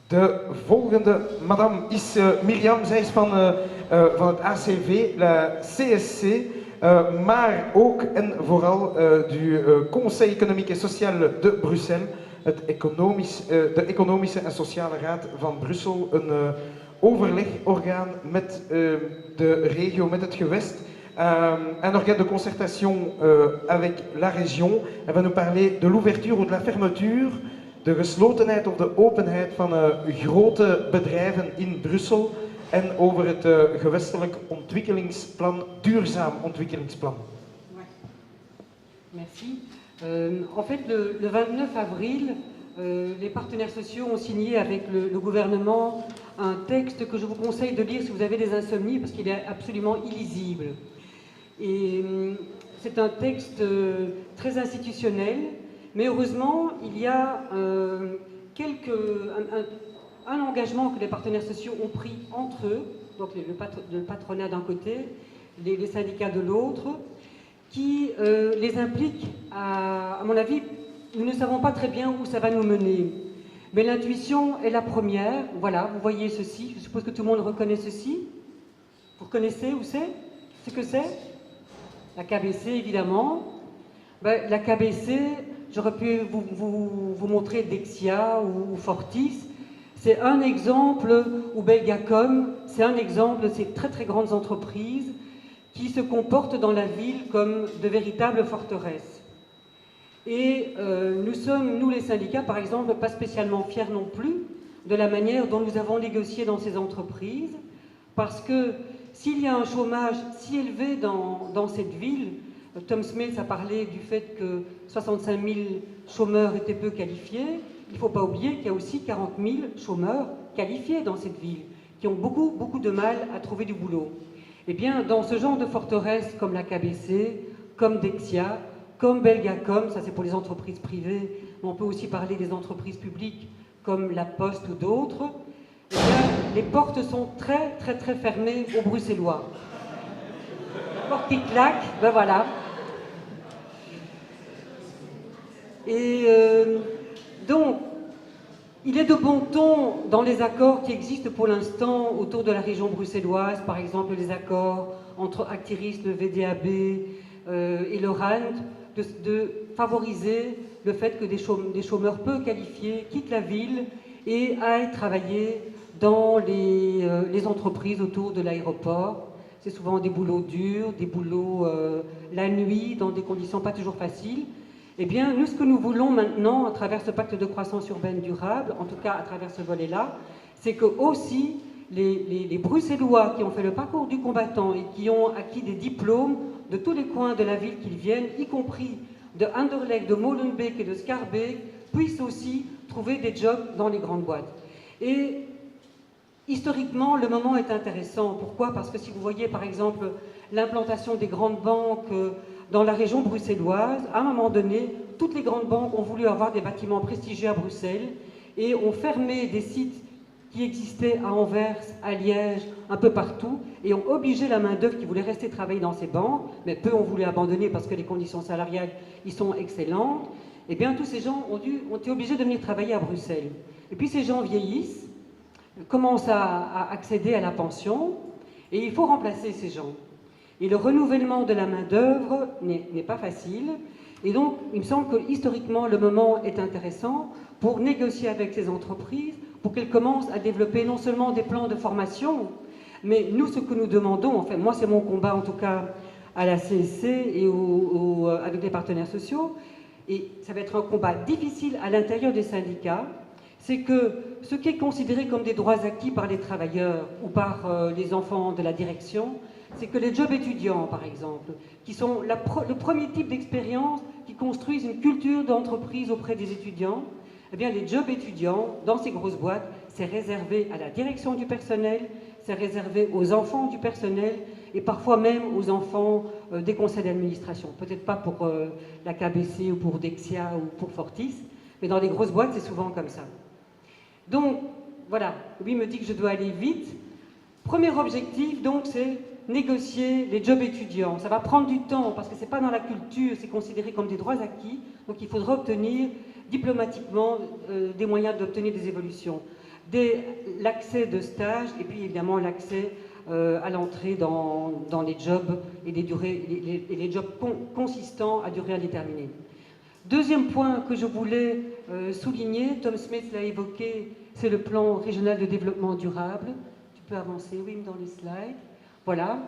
De volgende madame is Mirjam. Zij is van het ACV, la CSC, maar ook en vooral du Conseil économique et social de Bruxelles, de Economische en Sociale Raad van Brussel, een overlegorgaan met de regio, met het gewest. Un organe de concertation avec la région. Elle va nous parler de l'ouverture ou de la fermeture, de geslotenheid of de openheid van grote bedrijven in Brussel en over het gewestelijk ontwikkelingsplan, duurzaam ontwikkelingsplan. Merci. En fait, le 29 avril, les partenaires sociaux ont signé avec le gouvernement un texte que je vous conseille de lire si vous avez des insomnies, parce qu'il est absolument illisible. Et c'est un texte très institutionnel, mais heureusement, il y a un engagement que les partenaires sociaux ont pris entre eux, donc le patronat d'un côté, les syndicats de l'autre, qui les implique, à mon avis, nous ne savons pas très bien où ça va nous mener. Mais l'intuition est la première. Voilà, vous voyez ceci, je suppose que tout le monde reconnaît ceci. Vous reconnaissez où c'est? Ce que c'est? La KBC, évidemment. Ben, la KBC, j'aurais pu vous montrer Dexia ou Fortis. C'est un exemple, ou Belgacom, c'est un exemple de ces très très grandes entreprises qui se comportent dans la ville comme de véritables forteresses. Et nous sommes, nous les syndicats par exemple, pas spécialement fiers non plus de la manière dont nous avons négocié dans ces entreprises, parce que s'il y a un chômage si élevé dans cette ville, Tom Smith a parlé du fait que 65 000 chômeurs étaient peu qualifiés, il ne faut pas oublier qu'il y a aussi 40 000 chômeurs qualifiés dans cette ville, qui ont beaucoup de mal à trouver du boulot. Eh bien, dans ce genre de forteresse comme la KBC, comme Dexia, comme Belgacom, ça c'est pour les entreprises privées, mais on peut aussi parler des entreprises publiques comme la Poste ou d'autres, eh bien, les portes sont très fermées aux Bruxellois. Les portes qui claquent, ben voilà. Et donc, il est de bon ton dans les accords qui existent pour l'instant autour de la région bruxelloise, par exemple les accords entre Actiris, le VDAB et le RAND, de favoriser le fait que des chômeurs peu qualifiés quittent la ville et aillent travailler dans les entreprises autour de l'aéroport. C'est souvent des boulots durs, des boulots la nuit, dans des conditions pas toujours faciles. Eh bien, nous, ce que nous voulons maintenant, à travers ce pacte de croissance urbaine durable, en tout cas à travers ce volet-là, c'est que aussi les Bruxellois qui ont fait le parcours du combattant et qui ont acquis des diplômes de tous les coins de la ville qu'ils viennent, y compris de Anderlecht, de Molenbeek et de Schaerbeek, puissent aussi trouver des jobs dans les grandes boîtes. Et historiquement, le moment est intéressant. Pourquoi? Parce que si vous voyez par exemple l'implantation des grandes banques dans la région bruxelloise, à un moment donné, toutes les grandes banques ont voulu avoir des bâtiments prestigieux à Bruxelles et ont fermé des sites qui existaient à Anvers, à Liège, un peu partout, et ont obligé la main-d'œuvre qui voulait rester travailler dans ces banques, mais peu ont voulu abandonner parce que les conditions salariales y sont excellentes. Eh bien, tous ces gens ont été obligés de venir travailler à Bruxelles. Et puis ces gens vieillissent, commencent à accéder à la pension, et il faut remplacer ces gens. Et le renouvellement de la main-d'œuvre n'est pas facile. Et donc, il me semble que historiquement, le moment est intéressant pour négocier avec ces entreprises, pour qu'elles commencent à développer non seulement des plans de formation, mais nous, ce que nous demandons, enfin, moi, c'est mon combat en tout cas à la CSC et avec les partenaires sociaux, et ça va être un combat difficile à l'intérieur des syndicats, c'est que ce qui est considéré comme des droits acquis par les travailleurs ou par les enfants de la direction, c'est que les jobs étudiants, par exemple, qui sont le premier type d'expérience qui construisent une culture d'entreprise auprès des étudiants, eh bien, les jobs étudiants, dans ces grosses boîtes, c'est réservé à la direction du personnel, c'est réservé aux enfants du personnel et parfois même aux enfants des conseils d'administration. Peut-être pas pour la KBC ou pour Dexia ou pour Fortis, mais dans les grosses boîtes, c'est souvent comme ça. Donc, voilà, lui me dit que je dois aller vite. Premier objectif, donc, c'est négocier les jobs étudiants. Ça va prendre du temps parce que ce n'est pas dans la culture, c'est considéré comme des droits acquis. Donc il faudra obtenir diplomatiquement des moyens d'obtenir des évolutions. l'accès de stage et puis évidemment l'accès à l'entrée dans les jobs et les jobs consistants à durée indéterminée. Deuxième point que je voulais souligner, Tom Smith l'a évoqué, c'est le plan régional de développement durable. Tu peux avancer, Wim, dans les slides. Voilà.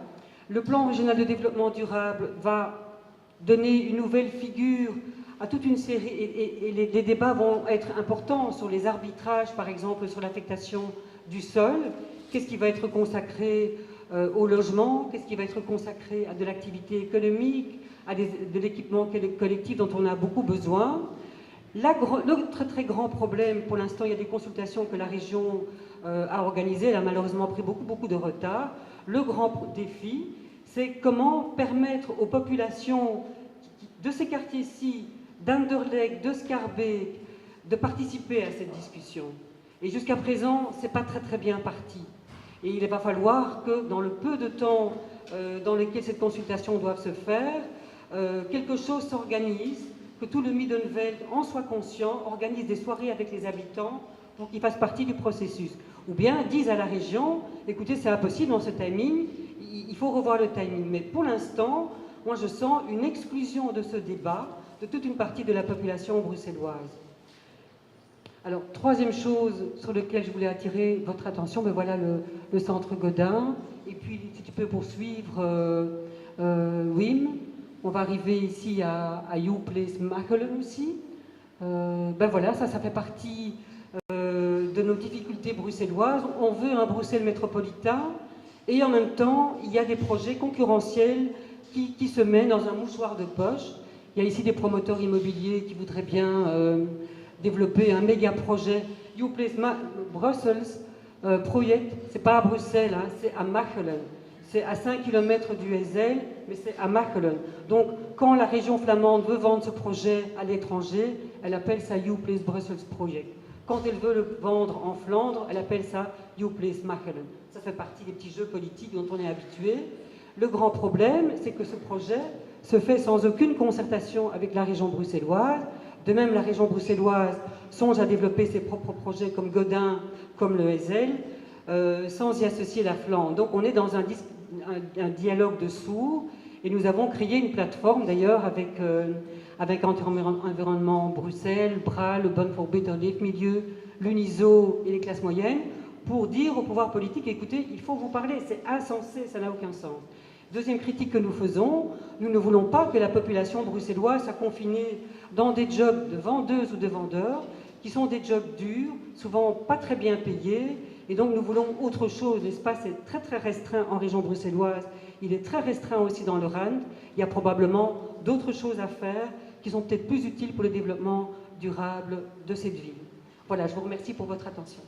Le plan régional de développement durable va donner une nouvelle figure à toute une série, et les débats vont être importants sur les arbitrages, par exemple, sur l'affectation du sol. Qu'est-ce qui va être consacré au logement? Qu'est-ce qui va être consacré à de l'activité économique, à de l'équipement collectif dont on a beaucoup besoin? L'autre très grand problème, pour l'instant, il y a des consultations que la région a organisées, elle a malheureusement pris beaucoup de retard. Le grand défi, c'est comment permettre aux populations de ces quartiers-ci, d'Anderlecht, de Schaerbeek, de participer à cette discussion. Et jusqu'à présent, ce n'est pas très bien parti. Et il va falloir que, dans le peu de temps dans lequel cette consultation doit se faire, quelque chose s'organise, que tout le Middenveld en soit conscient, organise des soirées avec les habitants pour qu'ils fassent partie du processus. Ou bien disent à la région, écoutez, c'est impossible dans ce timing, il faut revoir le timing. Mais pour l'instant, moi je sens une exclusion de ce débat de toute une partie de la population bruxelloise. Alors, troisième chose sur laquelle je voulais attirer votre attention, ben voilà le centre Godin. Et puis, si tu peux poursuivre, Wim, on va arriver ici à You Place Machelen aussi. Ben voilà, ça fait partie de nos difficultés bruxelloises. On veut un Bruxelles métropolitain et en même temps, il y a des projets concurrentiels qui se mettent dans un mouchoir de poche. Il y a ici des promoteurs immobiliers qui voudraient bien développer un méga projet. You Place Brussels Project, c'est pas à Bruxelles, hein, c'est à Machelen. C'est à 5 km du Heysel, mais c'est à Machelen. Donc, quand la région flamande veut vendre ce projet à l'étranger, elle appelle ça You Place Brussels Project. Quand elle veut le vendre en Flandre, elle appelle ça You Place Machelen. Ça fait partie des petits jeux politiques dont on est habitué. Le grand problème, c'est que ce projet se fait sans aucune concertation avec la région bruxelloise. De même, la région bruxelloise songe à développer ses propres projets comme Godin, comme le Heysel, sans y associer la Flandre. Donc on est dans un dialogue de sourds, et nous avons créé une plateforme d'ailleurs avec Environnement Bruxelles, BRA, le Bund voor Beter Leefmilieu, l'UNISO et les classes moyennes, pour dire au pouvoir politique, écoutez, il faut vous parler, c'est insensé, ça n'a aucun sens. Deuxième critique que nous faisons, nous ne voulons pas que la population bruxelloise soit confinée dans des jobs de vendeuses ou de vendeurs, qui sont des jobs durs, souvent pas très bien payés, et donc nous voulons autre chose. L'espace est très restreint en région bruxelloise, il est très restreint aussi dans le Rand. Il y a probablement d'autres choses à faire qui sont peut-être plus utiles pour le développement durable de cette ville. Voilà, je vous remercie pour votre attention.